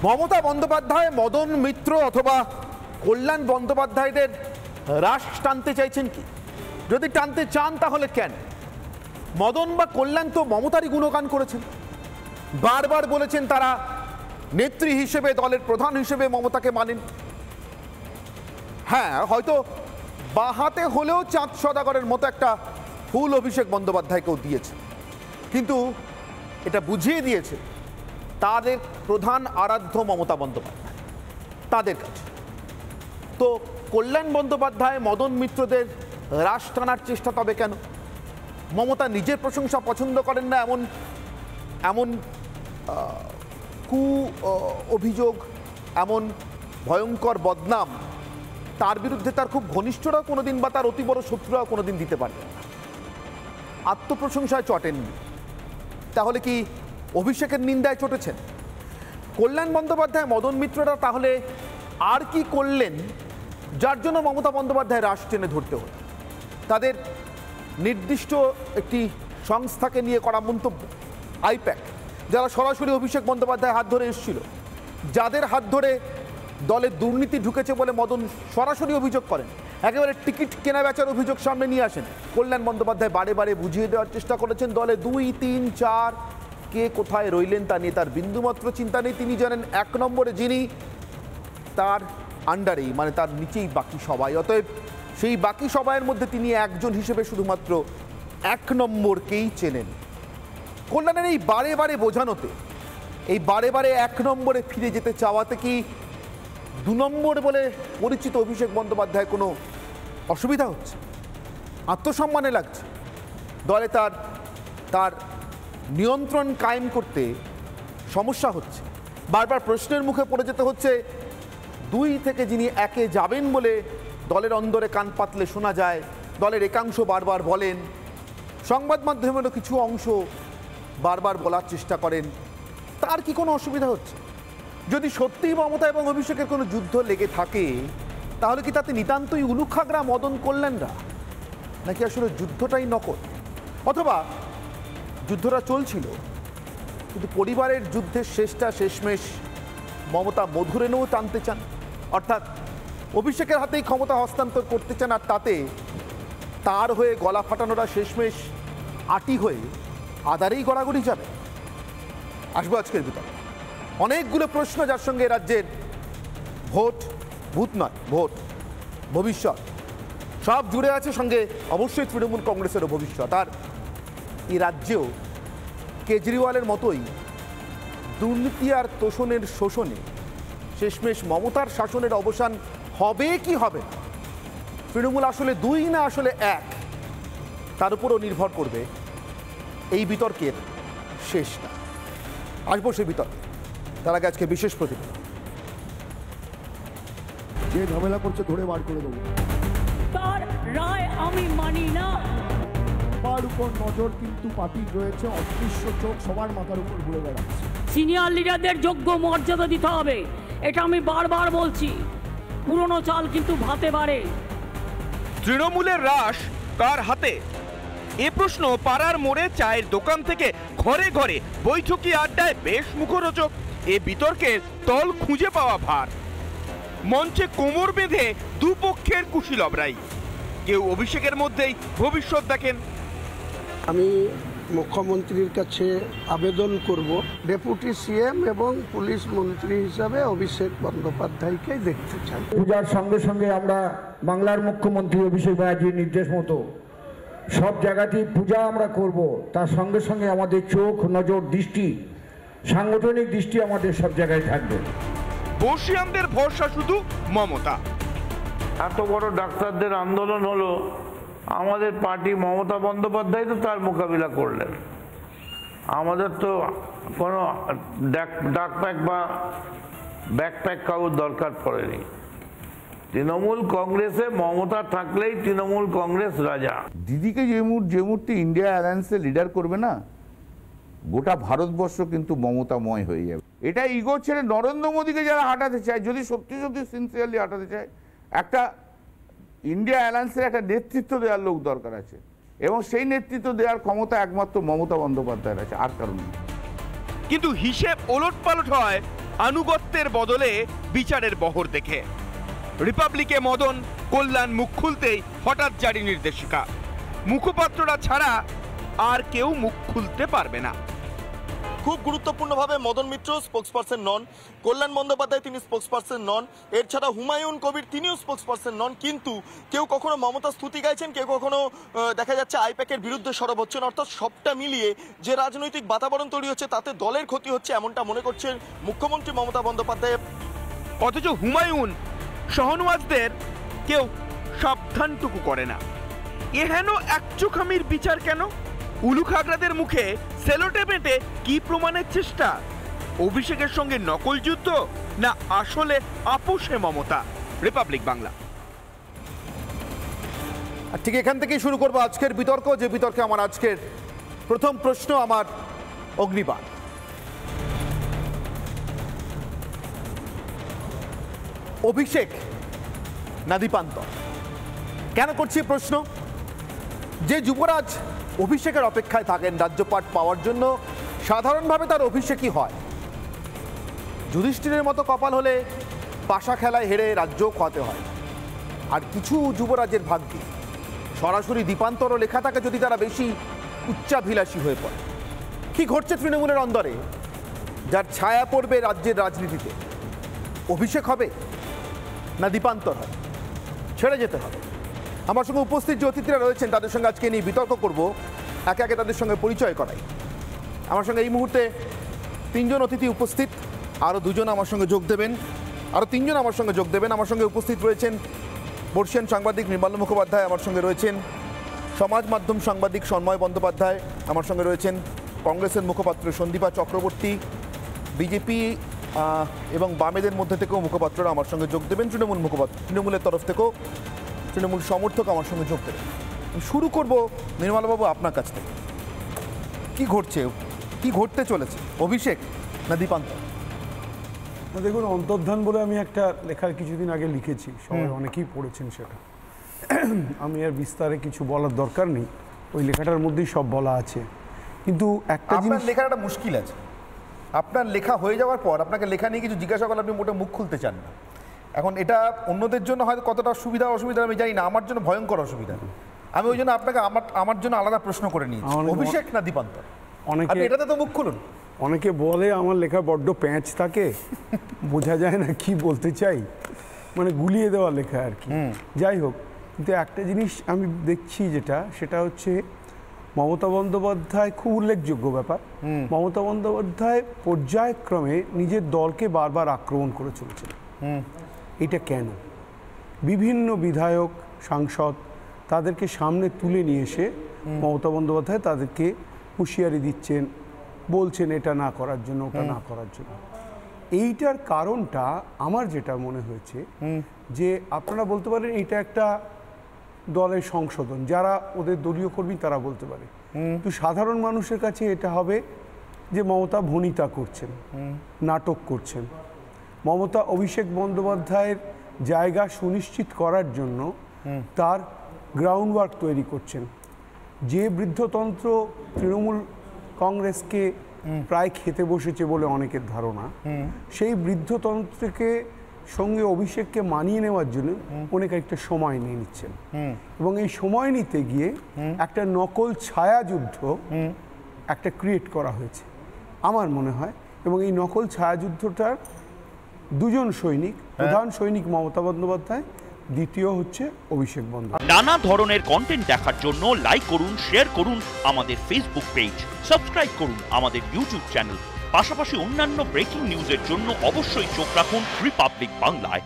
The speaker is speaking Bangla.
মমতা বন্দ্যোপাধ্যায় মদন মিত্র অথবা কল্যাণ বন্দ্যোপাধ্যায়দের রাশ টানতে চাইছেন কি? যদি টানতে চান তাহলে কেন? মদন বা কল্যাণ তো মমতারই গুণগান করেছেন, বারবার বলেছেন তারা নেত্রী হিসেবে, দলের প্রধান হিসেবে মমতাকে মানেন। হ্যাঁ, হয়তো বাহাতে হলেও চাঁদ সদাগরের মতো একটা ফুল অভিষেক বন্দ্যোপাধ্যায়কেও দিয়েছে, কিন্তু এটা বুঝিয়ে দিয়েছে তাদের প্রধান আরাধ্য মমতা বন্দ্যোপাধ্যায় তাদের কাছে। তো কল্যাণ বন্দ্যোপাধ্যায় মদন মিত্রদের রাশ টানার চেষ্টা তবে কেন? মমতা নিজের প্রশংসা পছন্দ করেন না এমন এমন কু অভিযোগ, এমন ভয়ঙ্কর বদনাম তার বিরুদ্ধে তার খুব ঘনিষ্ঠরাও কোনোদিন বা তার অতি বড় শত্রুরাও কোনোদিন দিতে পারবে না। আত্মপ্রশংসায় চটেননি, তাহলে কি অভিষেকের নিন্দায় চটেছেন? কল্যাণ বন্দ্যোপাধ্যায় মদন মিত্ররা তাহলে আর কি করলেন যার জন্য মমতা বন্দ্যোপাধ্যায় রাশ টেনে ধরতে হলো? তাদের নির্দিষ্ট একটি সংস্থাকে নিয়ে করা মন্তব্য, আইপ্যাক, যারা সরাসরি অভিষেক বন্দ্যোপাধ্যায় হাত ধরে এসেছিল, যাদের হাত ধরে দলে দুর্নীতি ঢুকেছে বলে মদন সরাসরি অভিযোগ করেন, একেবারে টিকিট কেনা বেচার অভিযোগ সামনে নিয়ে আসেন। কল্যাণ বন্দ্যোপাধ্যায় বারে বারে বুঝিয়ে দেওয়ার চেষ্টা করেছেন দলে 2, 3, 4 কে কোথায় রইলেন তা নিয়ে তার বিন্দুমাত্র চিন্তা নেই। তিনি জানেন 1 নম্বরে যিনি, তার আন্ডারেই, মানে তার নিচেই বাকি সবাই। অতএব সেই বাকি সবাইয়ের মধ্যে তিনি একজন হিসেবে শুধুমাত্র 1 নম্বরকেই চেনেন। কল্যাণের এই বারে বারে বোঝানোতে, এই বারে বারে 1 নম্বরে ফিরে যেতে চাওয়াতে কি 2 নম্বর বলে পরিচিত অভিষেক বন্দ্যোপাধ্যায় কোনো অসুবিধা হচ্ছে? আত্মসম্মানে লাগছে? দলে তার তার নিয়ন্ত্রণ কায়েম করতে সমস্যা হচ্ছে? বারবার প্রশ্নের মুখে পড়ে যেতে হচ্ছে 2 থেকে যিনি 1-এ যাবেন বলে দলের অন্দরে কান পাতলে শোনা যায়, দলের একাংশ বারবার বলেন, সংবাদ মাধ্যমেরও কিছু অংশ বারবার বলার চেষ্টা করেন, তার কি কোনো অসুবিধা হচ্ছে? যদি সত্যিই মমতা এবং অভিষেকের কোনো যুদ্ধ লেগে থাকে, তাহলে কি তাতে নিতান্তই উলুখাগড়া মদন কল্যাণরা, নাকি আসলে যুদ্ধটাই নকল? অথবা যুদ্ধটা চলছিল, কিন্তু পরিবারের যুদ্ধের শেষটা শেষমেশ মমতা মধুরেনেও টানতে চান, অর্থাৎ অভিষেকের হাতেই ক্ষমতা হস্তান্তর করতে চান, আর তাতে তার হয়ে গলা ফাটানোরা শেষমেশ আটি হয়ে আদারেই গড়াগড়ি যাবে। আসবো আজকের ভিতরে অনেকগুলো প্রশ্ন, যার সঙ্গে রাজ্যের ভোট, ভূত নয় ভোট, ভবিষ্যৎ সব জুড়ে আছে, সঙ্গে অবশ্যই তৃণমূল কংগ্রেসেরও ভবিষ্যৎ। আর এই রাজ্যেও কেজরিওয়ালের মতোই দুর্নীতি আর তোষণের শোষণে শেষমেশ মমতার শাসনের অবসান হবে কি হবে না, তৃণমূল আসলে 2 না আসলে 1, তার উপরও নির্ভর করবে এই বিতর্কের শেষটা। আসবো সেই বিতর্কে, তার আগে আজকে বিশেষ প্রতিবেদন। যে ঝামেলা করছে ধরে বার করে দেবো, তার রায় আমি মানি না। তার উপর নজর কিন্তু পার্টির রয়েছে, অদৃশ্য চোখ সবার মাথার উপর ঘুরে বেড়াচ্ছে। সিনিয়র লিডারদের যোগ্য মর্যাদা দিতে হবে, এটা আমি বারবার বলছি। পুরনো চাল কিন্তু ভাতে বাড়ে। তৃণমূলের রাশ কার হাতে? এ প্রশ্ন পাড়ার মোড়ে, চায়ের দোকান থেকে ঘরে ঘরে, বৈঠকি আড্ডায় বেশ মুখরোচক। এ বিতর্কের তল খুঁজে পাওয়া ভার। মঞ্চে কোমর বেঁধে দুপক্ষের কুশীলবরাই। কেউ অভিষেকের মধ্যেই ভবিষ্যৎ দেখেন। আমি মুখ্যমন্ত্রীর কাছে আবেদন করব ডেপুটি সিএম এবং পুলিশ মন্ত্রী হিসাবে অভিষেক বন্দ্যোপাধ্যায়কে দেখতে চাই। পূজার সঙ্গে সঙ্গে আমরা বাংলার মুখ্যমন্ত্রী অভিষেক ব্যানার্জির নির্দেশ মতো সব জায়গাতেই পূজা আমরা করব, তার সঙ্গে সঙ্গে আমাদের চোখ, নজর, দৃষ্টি, সাংগঠনিক দৃষ্টি আমাদের সব জায়গায় থাকবে। বর্ষিয়ানদের ভরসা শুধু মমতা। এত বড় ডাক্তারদের আন্দোলন হলো, আমাদের পার্টি মমতা বন্দ্যোপাধ্যায় তো তার মোকাবিলা করলেন। আমাদের তো কোনো ডাকপ্যাক বা ব্যাকপ্যাক কাউর দরকার পড়েনি। তৃণমূল কংগ্রেসে মমতা থাকলেই তৃণমূল কংগ্রেস রাজা। দিদিকে যে মুহূর্তে ইন্ডিয়া অ্যালায়েন্সে লিডার করবে না, গোটা ভারতবর্ষ কিন্তু মমতাময় হয়ে যাবে। এটা ইগো ছেড়ে নরেন্দ্র মোদীকে যারা হাঁটাতে চায়, যদি সত্যি সত্যি সিনসিয়ারলি হাঁটাতে চায়, একটা ইন্ডিয়া অ্যালায়েন্সের একটা নেতৃত্ব দেওয়ার লোক দরকার আছে, এবং সেই নেতৃত্ব দেওয়ার ক্ষমতা একমাত্র মমতা বন্দ্যোপাধ্যায়ের আছে, আর কারণ নেই। কিন্তু হিসেব ওলটপালট হয় আনুগত্যের বদলে বিচারের বহর দেখে। রিপাবলিকে মদন কল্যাণ মুখ খুলতেই হঠাৎ জারি নির্দেশিকা, মুখপাত্ররা ছাড়া আর কেউ মুখ খুলতে পারবে না। খুব গুরুত্বপূর্ণভাবে মদন মিত্র স্পোক্সপারসন নন, কল্যাণ বন্দ্যোপাধ্যায় তিনি স্পোক্সপারসন নন, এর ছাড়া হুমায়ুন কবির তিনিও স্পোক্সপারসন নন। কিন্তু কেউ কখনো মমতা স্তুতি গাইছেন, কেউ কখনো দেখা যাচ্ছে আইপ্যাকের বিরুদ্ধে সরব হচ্ছেন। অর্থাৎ সবটা মিলিয়ে যে রাজনৈতিক বাতাবরণ তৈরি হচ্ছে তাতে দলের ক্ষতি হচ্ছে, এমনটা মনে করছেন মুখ্যমন্ত্রী মমতা বন্দ্যোপাধ্যায়। অথচ হুমায়ুন শাহনওয়াজদের কেউ সাবধানটুকু করে না। এহেন একচোখামির বিচার কেন? উলুখাগড়াদের মুখে সেলোটেপ এঁটে কি প্রমাণের চেষ্টা? অভিষেকের সঙ্গে নকল যুদ্ধ, না আসলে আপোষে মমতা? রিপাবলিক বাংলা। আর ঠিক এখান থেকেই শুরু করবো আজকের বিতর্ক, যে বিতর্কে আমার আজকের প্রথম প্রশ্ন আমার অগ্নিবাণ। অভিষেক না দীপান্তর? কেন করছি প্রশ্ন? যে যুবরাজ অভিষেকের অপেক্ষায় থাকেন রাজ্যপাট পাওয়ার জন্য, সাধারণভাবে তার অভিষেকই হয়। যুধিষ্ঠিরের মতো কপাল হলে পাশা খেলায় হেরে রাজ্য খোয়াতে হয়। আর কিছু যুবরাজের ভাগ্যে সরাসরি দীপান্তরও লেখা থাকে যদি তারা বেশি উচ্চাভিলাষী হয়ে পড়ে। কি ঘটছে তৃণমূলের অন্দরে, যার ছায়া পড়বে রাজ্যের রাজনীতিতে? অভিষেক হবে না দীপান্তর হবে? ছেড়ে যেতে হবে। আমার সঙ্গে উপস্থিত যে অতিথিরা রয়েছেন তাদের সঙ্গে আজকে নিয়ে বিতর্ক করব, একে একে তাদের সঙ্গে পরিচয় করাই। আমার সঙ্গে এই মুহূর্তে 3 জন অতিথি উপস্থিত, আরও 2 জন আমার সঙ্গে যোগ দেবেন, আরও 3 জন আমার সঙ্গে যোগ দেবেন। আমার সঙ্গে উপস্থিত রয়েছেন বর্ষিয়ান সাংবাদিক নির্মল মুখোপাধ্যায়, আমার সঙ্গে রয়েছেন সমাজ মাধ্যম সাংবাদিক সন্ময় বন্দ্যোপাধ্যায়, আমার সঙ্গে রয়েছেন কংগ্রেসের মুখপাত্র সন্দীপা চক্রবর্তী, বিজেপি এবং বামেদের মধ্যে থেকেও মুখপাত্ররা আমার সঙ্গে যোগ দেবেন, তৃণমূলের তরফ থেকেও তৃণমূল সমর্থক আমার সঙ্গে যোগ দেবেন। শুরু করব নির্মলবাবু আপনার কাছ থেকে। কি ঘটছে, কি ঘটতে চলেছে? অভিষেক না দীপান্তর? দেখুন, অন্তর্ধান বলে আমি একটা লেখার কিছুদিন আগে লিখেছি, সবাই অনেকেই পড়েছেন সেটা। আমি আর বিস্তারে কিছু বলার দরকার নেই, ওই লেখাটার মধ্যেই সব বলা আছে। কিন্তু একটা জিনিস, লেখাটা মুশকিল আছে। আপনার লেখা হয়ে যাওয়ার পর আপনাকে লেখা নিয়ে কিছু জিজ্ঞাসা করলে আপনি মোটে মুখ খুলতে চান না। এখন এটা অন্যদের জন্য হয়তো কতটা সুবিধা অসুবিধা আমি জানি না, আমার জন্য ভয়ঙ্কর অসুবিধা। আমি ওই জন্য আপনাকে আমার জন্য আলাদা প্রশ্ন করে নিয়েছি, অভিষেক না দীপান্তর? অনেকে এটাতে তো মুখ খুলুন। অনেকে বলে আমার লেখা বড্ড প্যাঁচ থাকে, বোঝা যায় না কি বলতে চাই, মানে গুলিয়ে দেওয়া লেখা আর কি। যাই হোক, কিন্তু একটা জিনিস আমি দেখছি সেটা হচ্ছে মমতা বন্দ্যোপাধ্যায়, খুব উল্লেখযোগ্য ব্যাপার, মমতা বন্দ্যোপাধ্যায় পর্যায়ক্রমে নিজের দলকে বারবার আক্রমণ করে চলেছেন। এটা কেন? বিভিন্ন বিধায়ক, সাংসদ তাদেরকে সামনে তুলে নিয়ে এসে মমতা বন্দ্যোপাধ্যায় তাদেরকে হুঁশিয়ারি দিচ্ছেন, বলছেন এটা না করার জন্য, ওটা না করার জন্য। এইটার কারণটা আমার যেটা মনে হয়েছে যে আপনারা বলতে পারেন এটা একটা দলের সংশোধন, যারা ওদের দলীয় কর্মী তারা বলতে পারে, কিন্তু সাধারণ মানুষের কাছে এটা হবে যে মমতা ভনিতা করছেন, নাটক করছেন। মমতা অভিষেক বন্দ্যোপাধ্যায়ের জায়গা সুনিশ্চিত করার জন্য তার গ্রাউন্ড ওয়ার্ক তৈরি করছেন। যে বৃদ্ধতন্ত্র তৃণমূল কংগ্রেসকে প্রায় খেতে বসেছে বলে অনেকের ধারণা, সেই বৃদ্ধতন্ত্রকে সঙ্গে অভিষেককে মানিয়ে নেওয়ার জন্য অনেক একটা সময় নিয়ে নিচ্ছেন, এবং এই সময় নিতে গিয়ে একটা নকল ছায়াযুদ্ধ একটা ক্রিয়েট করা হয়েছে আমার মনে হয়। এবং এই নকল ছায়াযুদ্ধটার 2 জন সৈনিক, প্রধান সৈনিক মমতা বন্দ্যোপাধ্যায়, দ্বিতীয় হচ্ছে অভিষেক বন্দ্যোপাধ্যায়। নানা ধরনের কন্টেন্ট দেখার জন্য লাইক করুন, শেয়ার করুন আমাদের ফেসবুক পেজ, সাবস্ক্রাইব করুন আমাদের ইউটিউব চ্যানেল। পাশাপাশি অন্যান্য ব্রেকিং নিউজের জন্য অবশ্যই চোখ রাখুন রিপাবলিক বাংলায়।